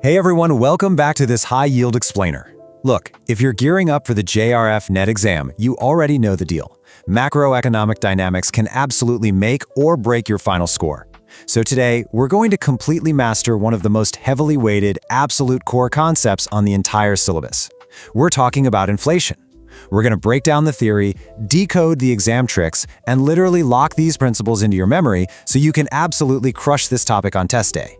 Hey everyone, welcome back to this high-yield explainer. Look, if you're gearing up for the JRF NET exam, you already know the deal. Macroeconomic dynamics can absolutely make or break your final score. So today, we're going to completely master one of the most heavily weighted, absolute core concepts on the entire syllabus. We're talking about inflation. We're going to break down the theory, decode the exam tricks, and literally lock these principles into your memory so you can absolutely crush this topic on test day.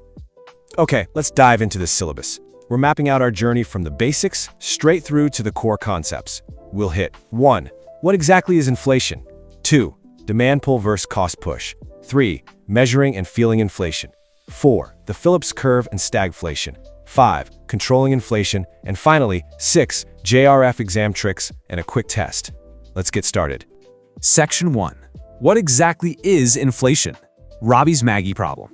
Okay, let's dive into the syllabus. We're mapping out our journey from the basics straight through to the core concepts. We'll hit 1. What exactly is inflation? 2. Demand pull versus cost push. 3. Measuring and feeling inflation. 4. The Phillips Curve and Stagflation. 5. Controlling inflation. And finally, 6. JRF exam tricks and a quick test. Let's get started. Section 1. What exactly is inflation? Robbie's Maggie problem.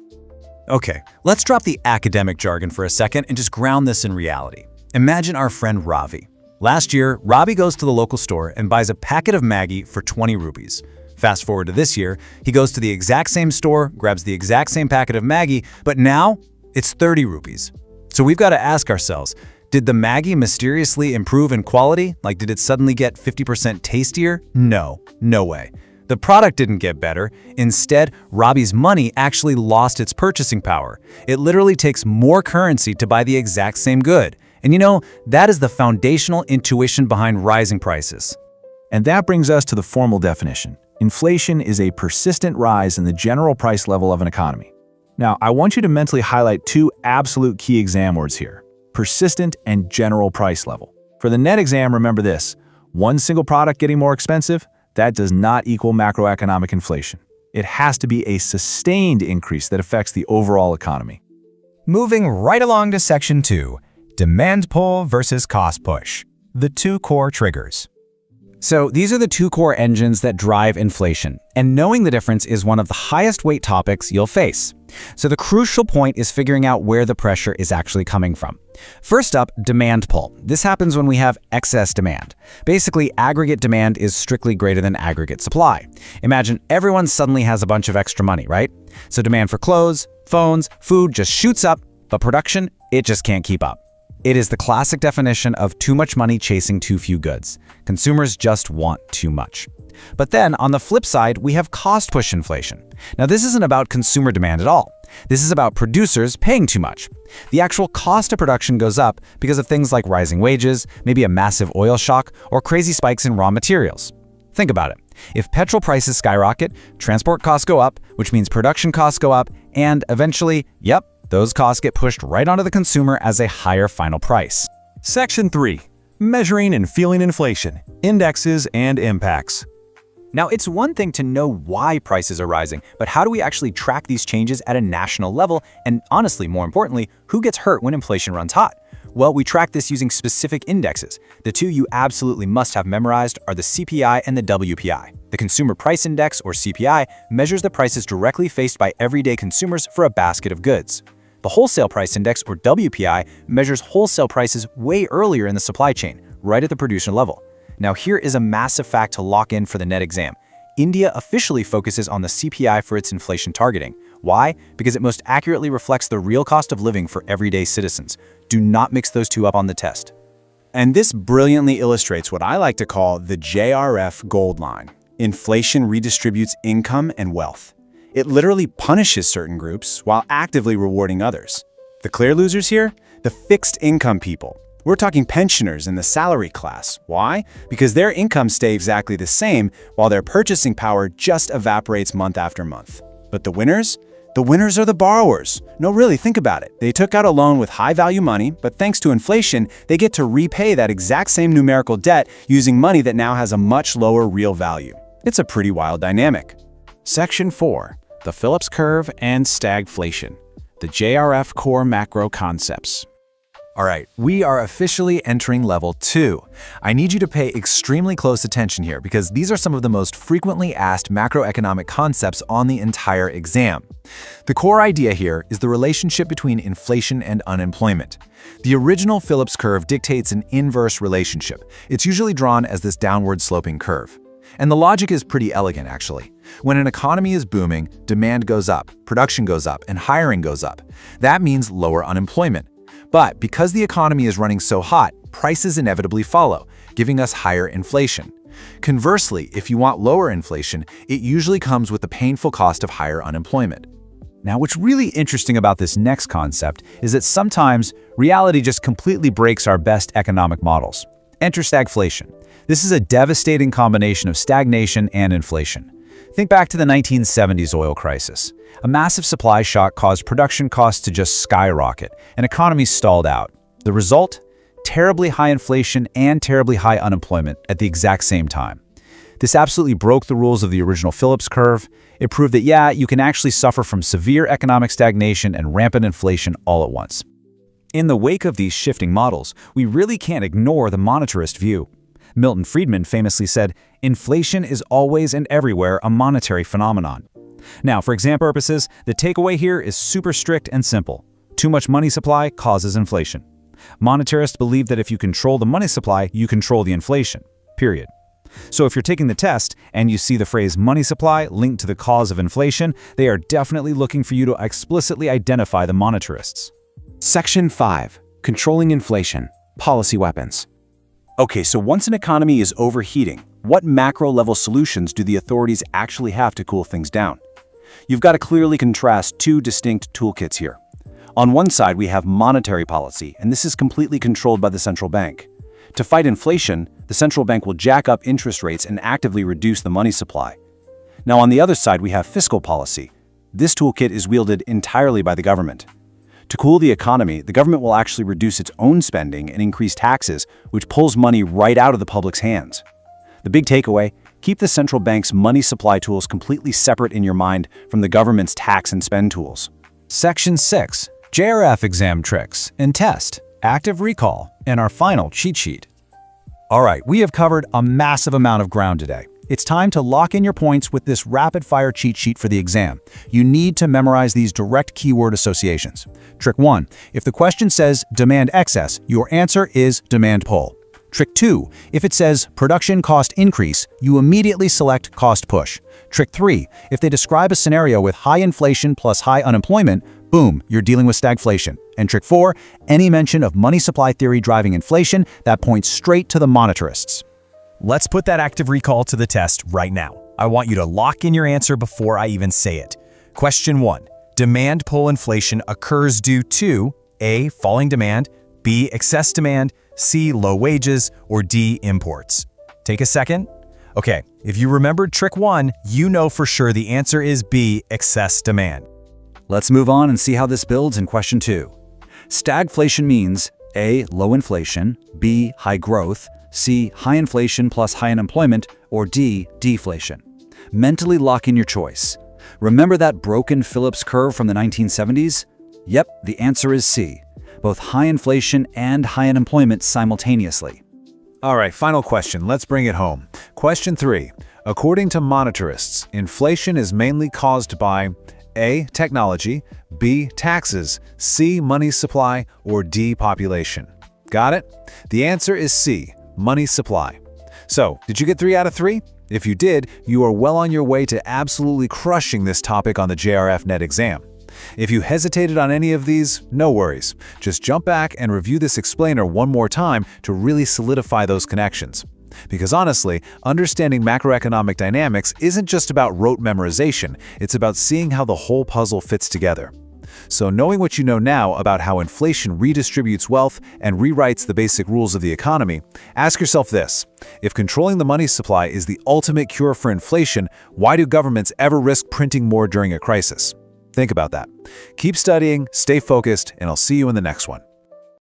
Okay, let's drop the academic jargon for a second and just ground this in reality. Imagine our friend Ravi. Last year, Ravi goes to the local store and buys a packet of Maggie for 20 rupees. Fast forward to this year, he goes to the exact same store, grabs the exact same packet of Maggie, but now it's 30 rupees. So we've got to ask ourselves, did the Maggie mysteriously improve in quality? Like, did it suddenly get 50% tastier? No way. The product didn't get better. Instead, Robbie's money actually lost its purchasing power. It literally takes more currency to buy the exact same good. And you know, that is the foundational intuition behind rising prices. And that brings us to the formal definition. Inflation is a persistent rise in the general price level of an economy. Now, I want you to mentally highlight two absolute key exam words here: persistent and general price level. For the NET exam, remember this: one single product getting more expensive, that does not equal macroeconomic inflation. It has to be a sustained increase that affects the overall economy. Moving right along to Section 2, demand pull versus cost push, the two core triggers. So these are the two core engines that drive inflation, and knowing the difference is one of the highest weight topics you'll face. So the crucial point is figuring out where the pressure is actually coming from. First up, demand pull. This happens when we have excess demand. Basically, aggregate demand is strictly greater than aggregate supply. Imagine everyone suddenly has a bunch of extra money, right? So demand for clothes, phones, food just shoots up, but production, it just can't keep up. It is the classic definition of too much money chasing too few goods. Consumers just want too much. But then, on the flip side, we have cost push inflation. Now, this isn't about consumer demand at all. This is about producers paying too much. The actual cost of production goes up because of things like rising wages, maybe a massive oil shock, or crazy spikes in raw materials. Think about it. If petrol prices skyrocket, transport costs go up, which means production costs go up, and eventually, those costs get pushed right onto the consumer as a higher final price. Section 3. Measuring and feeling inflation, indexes and impacts. Now, it's one thing to know why prices are rising, but how do we actually track these changes at a national level? And honestly, more importantly, who gets hurt when inflation runs hot? Well, we track this using specific indexes. The two you absolutely must have memorized are the CPI and the WPI. The Consumer Price Index, or CPI, measures the prices directly faced by everyday consumers for a basket of goods. The Wholesale Price Index, or WPI, measures wholesale prices way earlier in the supply chain, right at the producer level. Now, here is a massive fact to lock in for the NET exam. India officially focuses on the CPI for its inflation targeting. Why? Because it most accurately reflects the real cost of living for everyday citizens. Do not mix those two up on the test. And this brilliantly illustrates what I like to call the JRF gold line. Inflation redistributes income and wealth. It literally punishes certain groups while actively rewarding others. The clear losers here? The fixed income people. We're talking pensioners in the salary class. Why? Because their incomes stay exactly the same while their purchasing power just evaporates month after month. But the winners? The winners are the borrowers. No, really, think about it. They took out a loan with high-value money, but thanks to inflation, they get to repay that exact same numerical debt using money that now has a much lower real value. It's a pretty wild dynamic. Section 4. The Phillips Curve and Stagflation, the JRF core macro concepts. All right, we are officially entering level 2. I need you to pay extremely close attention here because these are some of the most frequently asked macroeconomic concepts on the entire exam. The core idea here is the relationship between inflation and unemployment. The original Phillips curve dictates an inverse relationship. It's usually drawn as this downward sloping curve. And the logic is pretty elegant, actually. When an economy is booming, demand goes up, production goes up, and hiring goes up. That means lower unemployment. But because the economy is running so hot, prices inevitably follow, giving us higher inflation. Conversely, if you want lower inflation, it usually comes with the painful cost of higher unemployment. Now, what's really interesting about this next concept is that sometimes reality just completely breaks our best economic models. Enter stagflation. This is a devastating combination of stagnation and inflation. Think back to the 1970s oil crisis. A massive supply shock caused production costs to just skyrocket, and economies stalled out. The result? Terribly high inflation and terribly high unemployment at the exact same time. This absolutely broke the rules of the original Phillips Curve. It proved that, yeah, you can actually suffer from severe economic stagnation and rampant inflation all at once. In the wake of these shifting models, we really can't ignore the monetarist view. Milton Friedman famously said, "Inflation is always and everywhere a monetary phenomenon." Now, for exam purposes, the takeaway here is super strict and simple. Too much money supply causes inflation. Monetarists believe that if you control the money supply, you control the inflation, period. So if you're taking the test and you see the phrase money supply linked to the cause of inflation, they are definitely looking for you to explicitly identify the monetarists. Section 5. Controlling inflation. Policy weapons. Okay, so once an economy is overheating, what macro-level solutions do the authorities actually have to cool things down? You've got to clearly contrast two distinct toolkits here. On one side, we have monetary policy, and this is completely controlled by the central bank. To fight inflation, the central bank will jack up interest rates and actively reduce the money supply. Now, on the other side, we have fiscal policy. This toolkit is wielded entirely by the government. To cool the economy, the government will actually reduce its own spending and increase taxes, which pulls money right out of the public's hands. The big takeaway: keep the central bank's money supply tools completely separate in your mind from the government's tax and spend tools. Section 6. JRF exam tricks and test, active recall, and our final cheat sheet. All right, we have covered a massive amount of ground today. It's time to lock in your points with this rapid-fire cheat sheet for the exam. You need to memorize these direct keyword associations. Trick 1. If the question says demand excess, your answer is demand pull. Trick 2. If it says production cost increase, you immediately select cost push. Trick 3. If they describe a scenario with high inflation plus high unemployment, boom, you're dealing with stagflation. And trick 4. Any mention of money supply theory driving inflation, that points straight to the monetarists. Let's put that active recall to the test right now. I want you to lock in your answer before I even say it. Question 1. Demand pull inflation occurs due to A. Falling demand, B. Excess demand, C. Low wages, or D. Imports. Take a second. Okay, if you remembered trick 1, you know for sure the answer is B. Excess demand. Let's move on and see how this builds in question 2. Stagflation means A. Low inflation, B. High growth, C. High inflation plus high unemployment, or D. Deflation. Mentally lock in your choice. Remember that broken Phillips curve from the 1970s? Yep, the answer is C. Both high inflation and high unemployment simultaneously. All right, final question. Let's bring it home. Question 3. According to monetarists, inflation is mainly caused by A. Technology, B. Taxes, C. Money supply, or D. Population. Got it? The answer is C. Money supply. So, did you get 3 out of 3? If you did, you are well on your way to absolutely crushing this topic on the JRF NET exam. If you hesitated on any of these, no worries. Just jump back and review this explainer one more time to really solidify those connections. Because honestly, understanding macroeconomic dynamics isn't just about rote memorization, it's about seeing how the whole puzzle fits together. So knowing what you know now about how inflation redistributes wealth and rewrites the basic rules of the economy, ask yourself this: if controlling the money supply is the ultimate cure for inflation, why do governments ever risk printing more during a crisis? Think about that. Keep studying, stay focused, and I'll see you in the next one.